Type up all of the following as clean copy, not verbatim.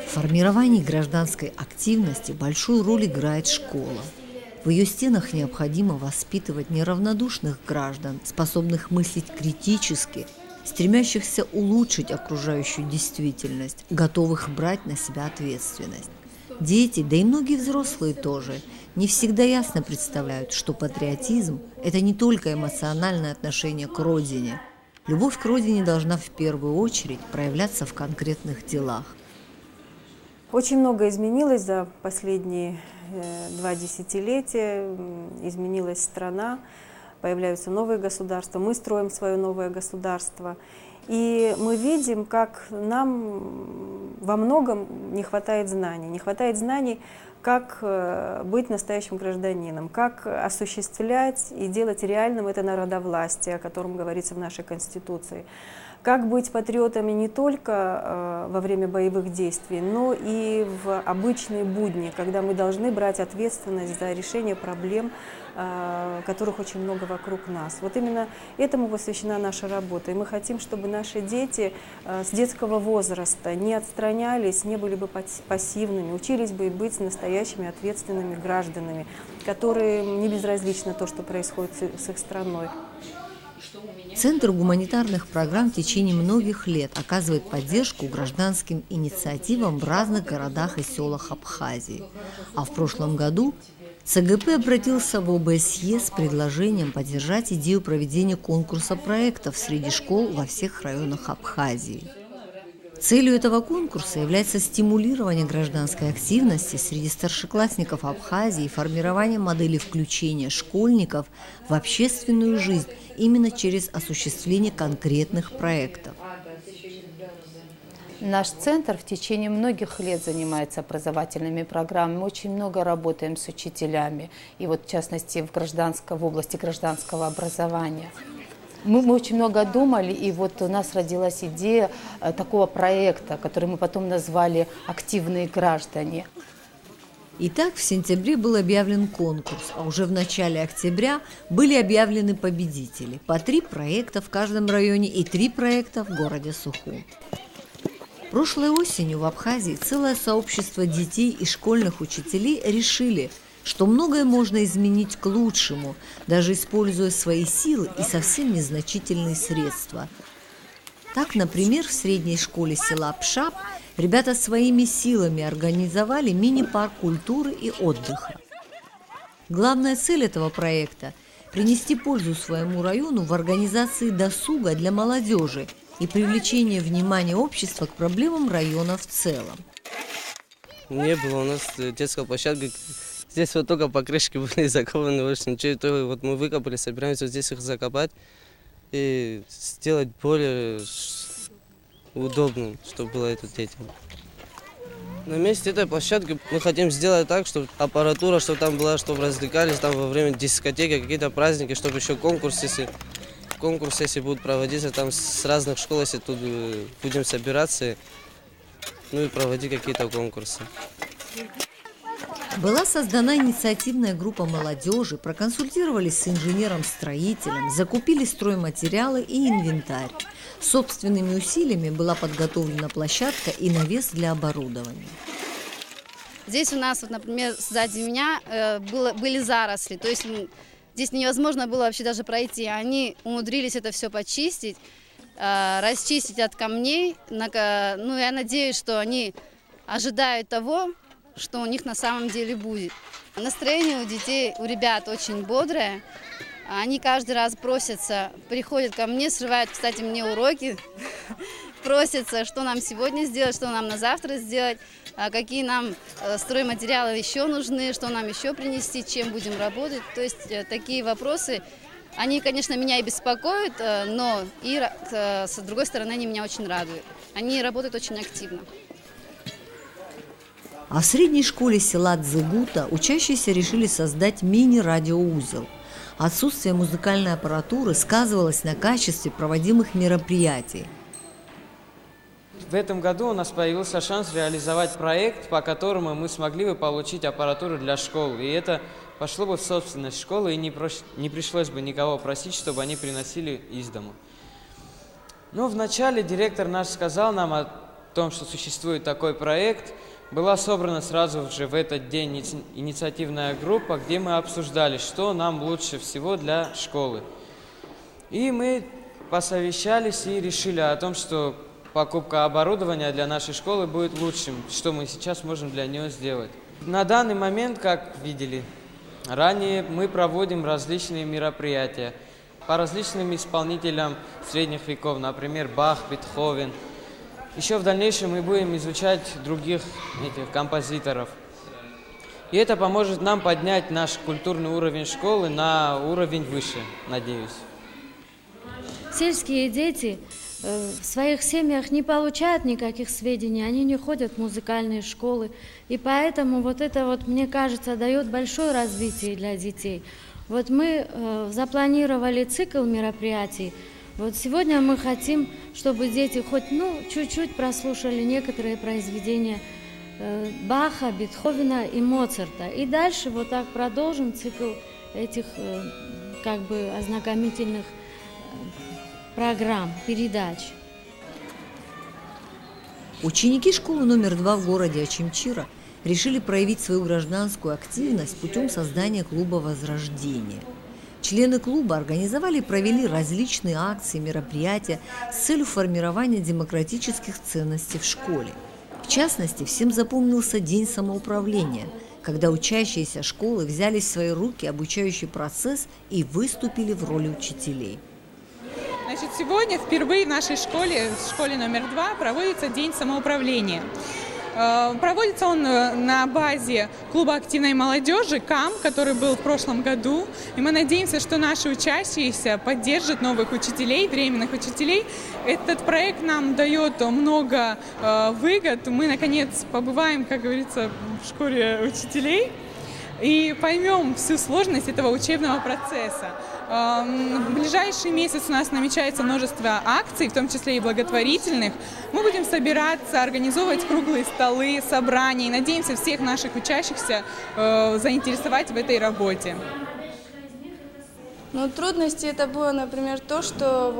В формировании гражданской активности большую роль играет школа. В ее стенах необходимо воспитывать неравнодушных граждан, способных мыслить критически, стремящихся улучшить окружающую действительность, готовых брать на себя ответственность. Дети, да и многие взрослые тоже, не всегда ясно представляют, что патриотизм – это не только эмоциональное отношение к родине. Любовь к родине должна в первую очередь проявляться в конкретных делах. Очень много изменилось за последние 2 десятилетия, изменилась страна, появляются новые государства, мы строим свое новое государство. И мы видим, как нам во многом не хватает знаний, как быть настоящим гражданином, как осуществлять и делать реальным это народовластие, о котором говорится в нашей Конституции. Как быть патриотами не только во время боевых действий, но и в обычные будни, когда мы должны брать ответственность за решение проблем, которых очень много вокруг нас. Вот именно этому посвящена наша работа. И мы хотим, чтобы наши дети с детского возраста не отстранялись, не были бы пассивными, учились бы быть настоящими ответственными гражданами, которым не безразлично то, что происходит с их страной. Центр гуманитарных программ в течение многих лет оказывает поддержку гражданским инициативам в разных городах и селах Абхазии. А в прошлом году ЦГП обратился в ОБСЕ с предложением поддержать идею проведения конкурса проектов среди школ во всех районах Абхазии. Целью этого конкурса является стимулирование гражданской активности среди старшеклассников Абхазии и формирование модели включения школьников в общественную жизнь именно через осуществление конкретных проектов. Наш центр в течение многих лет занимается образовательными программами. Мы очень много работаем с учителями, и вот в частности в области гражданского образования. Мы очень много думали, и вот у нас родилась идея такого проекта, который мы потом назвали «Активные граждане». Итак, в сентябре был объявлен конкурс, а уже в начале октября были объявлены победители. По 3 проекта в каждом районе и 3 проекта в городе Сухум. Прошлой осенью в Абхазии целое сообщество детей и школьных учителей решили, что многое можно изменить к лучшему, даже используя свои силы и совсем незначительные средства. Так, например, в средней школе села Пшап ребята своими силами организовали мини-парк культуры и отдыха. Главная цель этого проекта – принести пользу своему району в организации досуга для молодежи и привлечение внимания общества к проблемам района в целом. Не было у нас детской площадки. Здесь вот только покрышки были закованы, больше ничего. То вот мы выкопали, собираемся здесь их закопать и сделать более удобным, чтобы было это детям. На месте этой площадки мы хотим сделать так, чтобы аппаратура, чтобы там была, чтобы развлекались там во время дискотеки, какие-то праздники, чтобы еще конкурсы, если будут проводиться там с разных школ, если тут будем собираться, ну и проводить какие-то конкурсы. Была создана инициативная группа молодежи, проконсультировались с инженером-строителем, закупили стройматериалы и инвентарь. Собственными усилиями была подготовлена площадка и навес для оборудования. Здесь у нас, вот, например, сзади меня были заросли, то есть здесь невозможно было вообще даже пройти. Они умудрились это все почистить, расчистить от камней. Ну, я надеюсь, что они ожидают того, что у них на самом деле будет. Настроение у детей, у ребят очень бодрое. Они каждый раз просятся, приходят ко мне, срывают, кстати, мне уроки, просятся, что нам сегодня сделать, что нам на завтра сделать, какие нам стройматериалы еще нужны, что нам еще принести, чем будем работать. То есть такие вопросы, они, конечно, меня и беспокоят, но и с другой стороны они меня очень радуют. Они работают очень активно. А в средней школе села Дзыгута учащиеся решили создать мини-радиоузел. Отсутствие музыкальной аппаратуры сказывалось на качестве проводимых мероприятий. в этом году у нас появился шанс реализовать проект, по которому мы смогли бы получить аппаратуру для школы. И это пошло бы в собственность школы, и не пришлось бы никого просить, чтобы они приносили из дому. Но вначале директор наш сказал нам о том, что существует такой проект. Была собрана сразу же в этот день инициативная группа, где мы обсуждали, что нам лучше всего для школы. И мы посовещались и решили о том, что покупка оборудования для нашей школы будет лучшим, что мы сейчас можем для нее сделать. На данный момент, как видели, ранее мы проводим различные мероприятия по различным исполнителям средних веков, например, Бах, Бетховен. Еще в дальнейшем мы будем изучать других композиторов. И это поможет нам поднять наш культурный уровень школы на уровень выше, надеюсь. Сельские дети в своих семьях не получают никаких сведений, они не ходят в музыкальные школы. И поэтому вот это, мне кажется, дает большое развитие для детей. Вот мы запланировали цикл мероприятий. Вот сегодня мы хотим, чтобы дети хоть чуть-чуть прослушали некоторые произведения Баха, Бетховена и Моцарта. И дальше вот так продолжим цикл этих ознакомительных программ, передач. Ученики школы номер 2 в городе Очимчира решили проявить свою гражданскую активность путем создания клуба «Возрождение». Члены клуба организовали и провели различные акции, мероприятия с целью формирования демократических ценностей в школе. В частности, всем запомнился День самоуправления, когда учащиеся школы взяли в свои руки обучающий процесс и выступили в роли учителей. Значит, сегодня впервые в нашей школе номер 2, проводится День самоуправления. Проводится он на базе клуба активной молодежи КАМ, который был в прошлом году. И мы надеемся, что наши учащиеся поддержат новых учителей, временных учителей. Этот проект нам дает много выгод. Мы, наконец, побываем, как говорится, в школе учителей и поймем всю сложность этого учебного процесса. В ближайший месяц у нас намечается множество акций, в том числе и благотворительных. Мы будем собираться, организовывать круглые столы, собрания. И надеемся всех наших учащихся заинтересовать в этой работе. Но трудности это было, например, то, что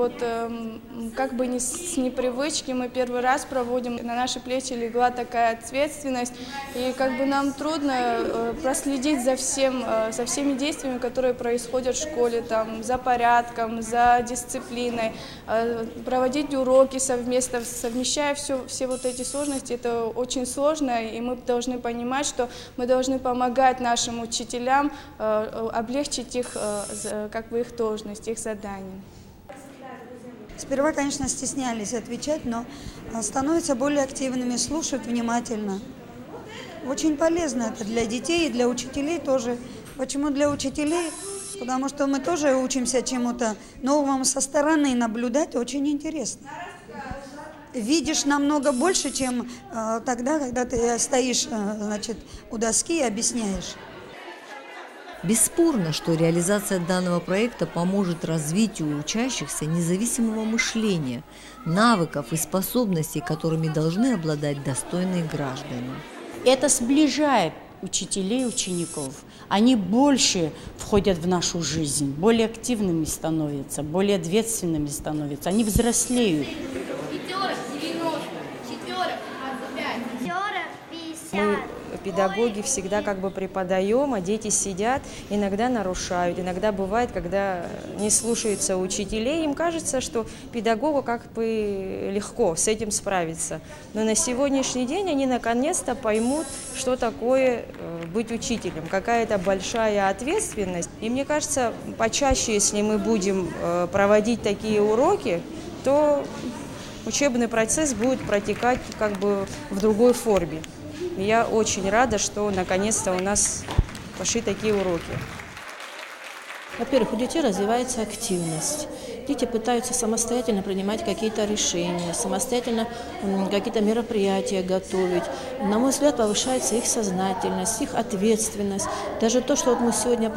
с непривычки мы первый раз проводим, на наши плечи легла такая ответственность, и нам трудно проследить за всеми действиями, которые происходят в школе, за порядком, за дисциплиной, проводить уроки совместно, совмещая все вот эти сложности, это очень сложно, и мы должны понимать, что мы должны помогать нашим учителям, облегчить их их должность, их задание. Сперва, конечно, стеснялись отвечать, но становятся более активными, слушают внимательно. Очень полезно это для детей и для учителей тоже. Почему для учителей? Потому что мы тоже учимся чему-то новому со стороны, наблюдать очень интересно. Видишь намного больше, чем тогда, когда ты стоишь, у доски и объясняешь. Бесспорно, что реализация данного проекта поможет развитию у учащихся независимого мышления, навыков и способностей, которыми должны обладать достойные граждане. Это сближает учителей и учеников. Они больше входят в нашу жизнь, более активными становятся, более ответственными становятся, они взрослеют. Мы, педагоги, всегда преподаем, а дети сидят, иногда нарушают, иногда бывает, когда не слушаются учителей, им кажется, что педагогу легко с этим справиться. Но на сегодняшний день они наконец-то поймут, что такое быть учителем, какая-то большая ответственность. И мне кажется, почаще, если мы будем проводить такие уроки, то учебный процесс будет протекать в другой форме. Я очень рада, что наконец-то у нас пошли такие уроки. Во-первых, у детей развивается активность. дети пытаются самостоятельно принимать какие-то решения, самостоятельно какие-то мероприятия готовить. На мой взгляд, повышается их сознательность, их ответственность. Даже то, что вот мы сегодня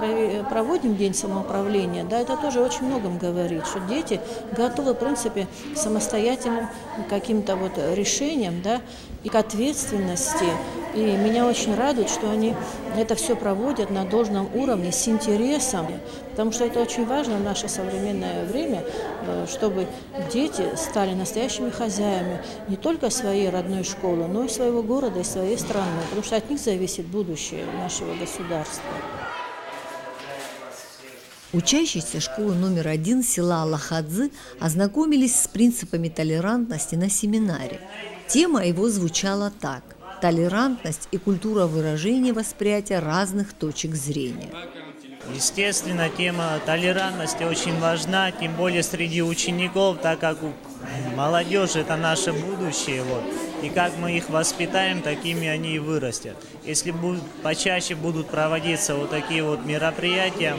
проводим День самоуправления, да, это тоже очень многом говорит, что дети готовы, в принципе, к самостоятельным каким-то вот решениям, да, и к ответственности. И меня очень радует, что они это все проводят на должном уровне, с интересом, потому что это очень важно в наше современное время, чтобы дети стали настоящими хозяевами не только своей родной школы, но и своего города и своей страны, потому что от них зависит будущее нашего государства. Учащиеся школы номер 1 села Аллахадзы ознакомились с принципами толерантности на семинаре. Тема его звучала так: толерантность и культура выражения восприятия разных точек зрения. Естественно, тема толерантности очень важна, тем более среди учеников, так как молодежь – это наше будущее. Вот. И как мы их воспитаем, такими они и вырастят. Если почаще будут проводиться вот такие вот мероприятия,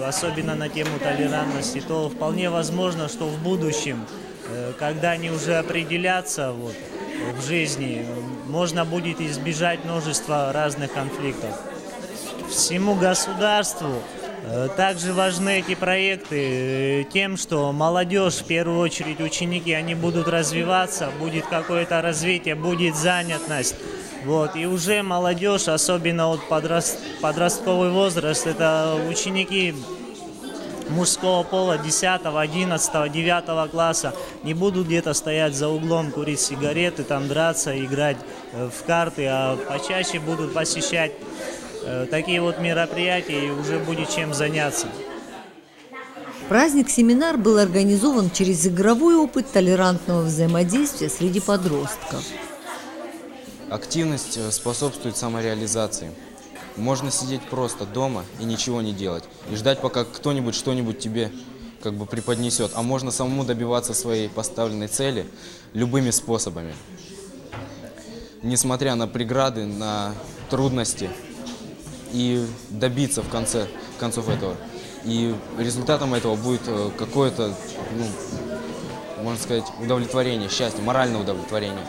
особенно на тему толерантности, то вполне возможно, что в будущем, когда они уже определятся вот, в жизни, можно будет избежать множества разных конфликтов. Всему государству также важны эти проекты тем, что молодежь, в первую очередь ученики, они будут развиваться, будет какое-то развитие, будет занятость. Вот. И уже молодежь, особенно вот подростковый возраст, это ученики мужского пола 10, 11, 9 класса, не будут где-то стоять за углом, курить сигареты, там драться, играть в карты, а почаще будут посещать такие вот мероприятия, и уже будет чем заняться. Праздник-семинар был организован через игровой опыт толерантного взаимодействия среди подростков. Активность способствует самореализации. Можно сидеть просто дома и ничего не делать, и ждать, пока кто-нибудь что-нибудь тебе как бы преподнесет. А можно самому добиваться своей поставленной цели любыми способами. Несмотря на преграды, на трудности, и добиться в конце концов этого. И результатом этого будет какое-то, можно сказать, удовлетворение, счастье, моральное удовлетворение.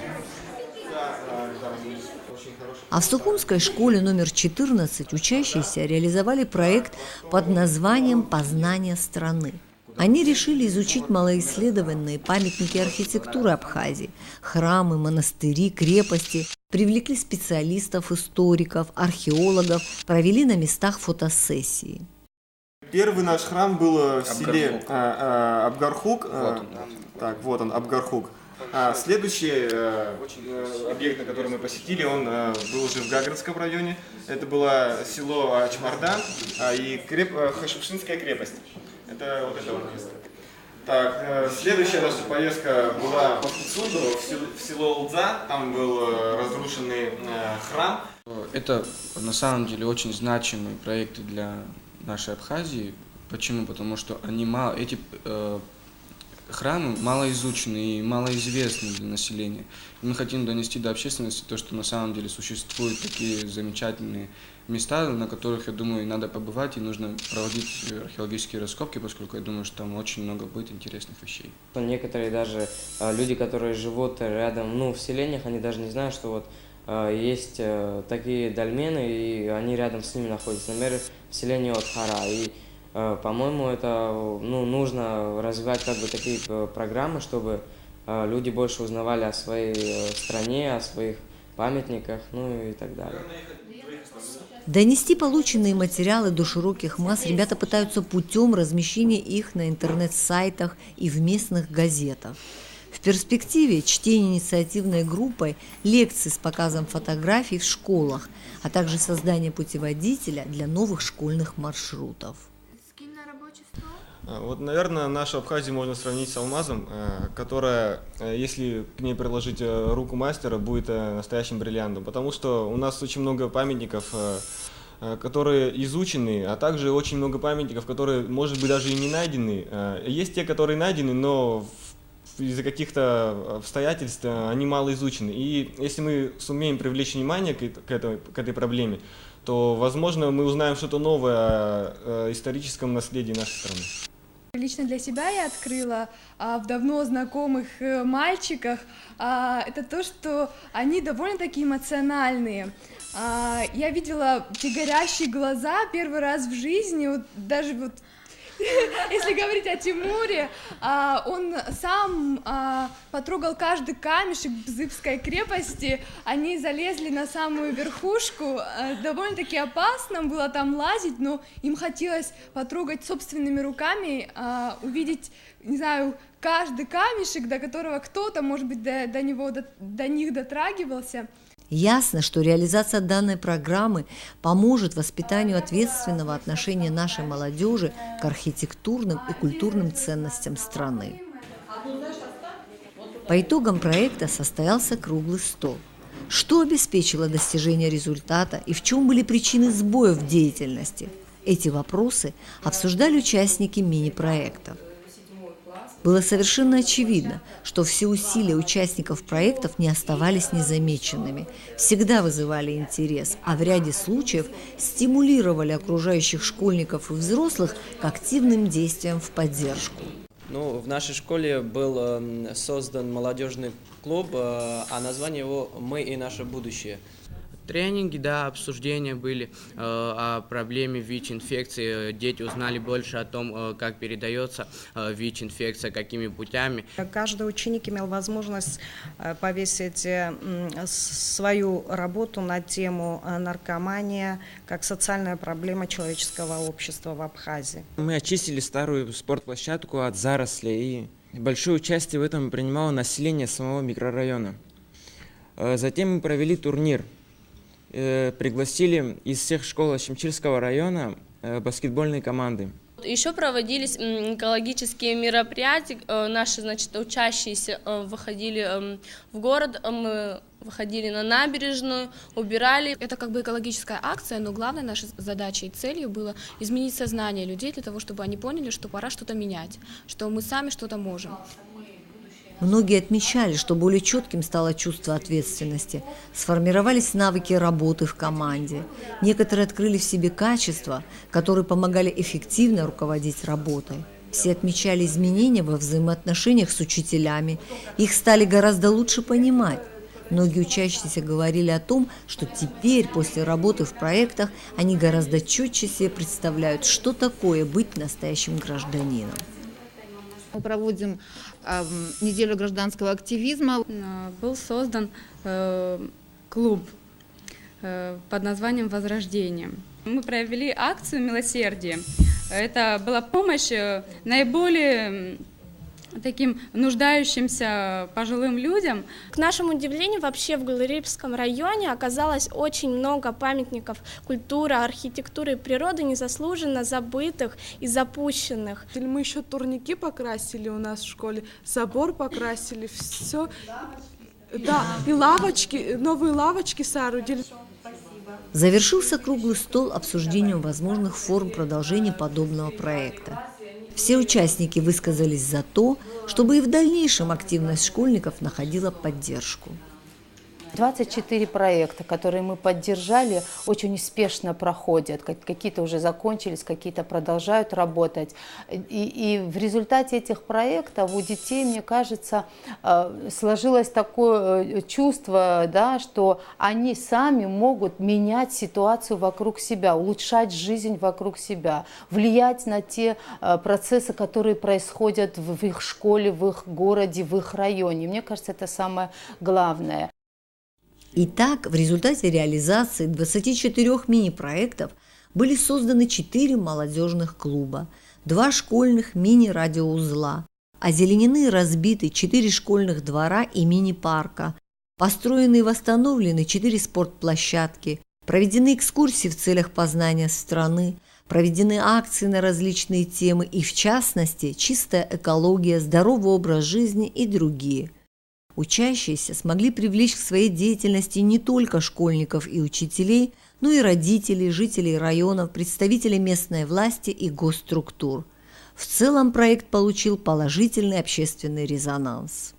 А в Сухумской школе номер 14 учащиеся реализовали проект под названием «Познание страны». Они решили изучить малоисследованные памятники архитектуры Абхазии, храмы, монастыри, крепости, привлекли специалистов, историков, археологов, провели на местах фотосессии. Первый наш храм был в селе Абгархук. Вот он, Абгархук. Следующий объект, на который мы посетили, он был уже в Гагринском районе. Это было село Ачмардан и Хашипшинская крепость. Это вот это вот место. Так, следующая наша поездка была по Куцунду, в село Лдза. Там был разрушенный храм. Это на самом деле очень значимые проекты для нашей Абхазии. Почему? Потому что эти храмы малоизучены и малоизвестны для населения. И мы хотим донести до общественности то, что на самом деле существуют такие замечательные места, на которых, я думаю, надо побывать, и нужно проводить археологические раскопки, поскольку я думаю, что там очень много будет интересных вещей. Некоторые даже люди, которые живут рядом, в селениях, они даже не знают, что вот есть такие дольмены, и они рядом с ними находятся, например, в селении Отхара. И по-моему, это нужно развивать как бы такие программы, чтобы люди больше узнавали о своей стране, о своих памятниках, и так далее. Донести полученные материалы до широких масс ребята пытаются путем размещения их на интернет-сайтах и в местных газетах. В перспективе чтение инициативной группой, лекции с показом фотографий в школах, а также создание путеводителя для новых школьных маршрутов. Вот, наверное, нашу Абхазию можно сравнить с алмазом, которая, если к ней приложить руку мастера, будет настоящим бриллиантом. Потому что у нас очень много памятников, которые изучены, а также очень много памятников, которые, может быть, даже и не найдены. Есть те, которые найдены, но из-за каких-то обстоятельств они мало изучены. И если мы сумеем привлечь внимание к этой проблеме, то, возможно, мы узнаем что-то новое о историческом наследии нашей страны. Лично для себя я открыла в давно знакомых мальчиках это то, что они довольно-таки эмоциональные. Я видела те горящие глаза первый раз в жизни, вот даже вот если говорить о Тимуре, он сам потрогал каждый камешек Бзыбской крепости, они залезли на самую верхушку, довольно-таки опасно было там лазить, но им хотелось потрогать собственными руками, увидеть, не знаю, каждый камешек, до которого кто-то, может быть, до них дотрагивался. Ясно, что реализация данной программы поможет воспитанию ответственного отношения нашей молодежи к архитектурным и культурным ценностям страны. По итогам проекта состоялся круглый стол. Что обеспечило достижение результата и в чем были причины сбоев в деятельности? Эти вопросы обсуждали участники мини-проектов. Было совершенно очевидно, что все усилия участников проектов не оставались незамеченными, всегда вызывали интерес, а в ряде случаев стимулировали окружающих школьников и взрослых к активным действиям в поддержку. В нашей школе был создан молодежный клуб, а название его «Мы и наше будущее». Тренинги, да, обсуждения были о проблеме ВИЧ-инфекции. Дети узнали больше о том, как передается ВИЧ-инфекция, какими путями. Каждый ученик имел возможность повесить свою работу на тему наркомания как социальная проблема человеческого общества в Абхазии. Мы очистили старую спортплощадку от зарослей, и большое участие в этом принимало население самого микрорайона. Затем мы провели турнир. Пригласили из всех школ Ачимчирского района баскетбольные команды. Еще проводились экологические мероприятия. Наши, учащиеся выходили в город, мы выходили на набережную, убирали. Это как бы экологическая акция, но главной нашей задачей и целью было изменить сознание людей для того, чтобы они поняли, что пора что-то менять, что мы сами что-то можем. Многие отмечали, что более четким стало чувство ответственности, сформировались навыки работы в команде. Некоторые открыли в себе качества, которые помогали эффективно руководить работой. Все отмечали изменения во взаимоотношениях с учителями, их стали гораздо лучше понимать. Многие учащиеся говорили о том, что теперь, после работы в проектах, они гораздо четче себе представляют, что такое быть настоящим гражданином. Мы проводим неделю гражданского активизма. Был создан клуб под названием «Возрождение». Мы провели акцию милосердия. Это была помощь наиболее таким нуждающимся пожилым людям. К нашему удивлению, вообще в Галерейском районе оказалось очень много памятников культуры, архитектуры и природы, незаслуженно забытых и запущенных. Мы еще турники покрасили у нас в школе, забор покрасили, все. Да, и лавочки, новые лавочки соорудили. Завершился круглый стол обсуждением возможных форм продолжения подобного проекта. Все участники высказались за то, чтобы и в дальнейшем активность школьников находила поддержку. 24 проекта, которые мы поддержали, очень успешно проходят. Какие-то уже закончились, какие-то продолжают работать. И в результате этих проектов у детей, мне кажется, сложилось такое чувство, да, что они сами могут менять ситуацию вокруг себя, улучшать жизнь вокруг себя, влиять на те процессы, которые происходят в их школе, в их городе, в их районе. Мне кажется, это самое главное. Итак, в результате реализации 24 мини-проектов были созданы 4 молодежных клуба, 2 школьных мини-радиоузла, озеленены и разбиты 4 школьных двора и мини-парка, построены и восстановлены 4 спортплощадки, проведены экскурсии в целях познания страны, проведены акции на различные темы и, в частности, чистая экология, здоровый образ жизни и другие. Учащиеся смогли привлечь к своей деятельности не только школьников и учителей, но и родителей, жителей районов, представителей местной власти и госструктур. В целом проект получил положительный общественный резонанс.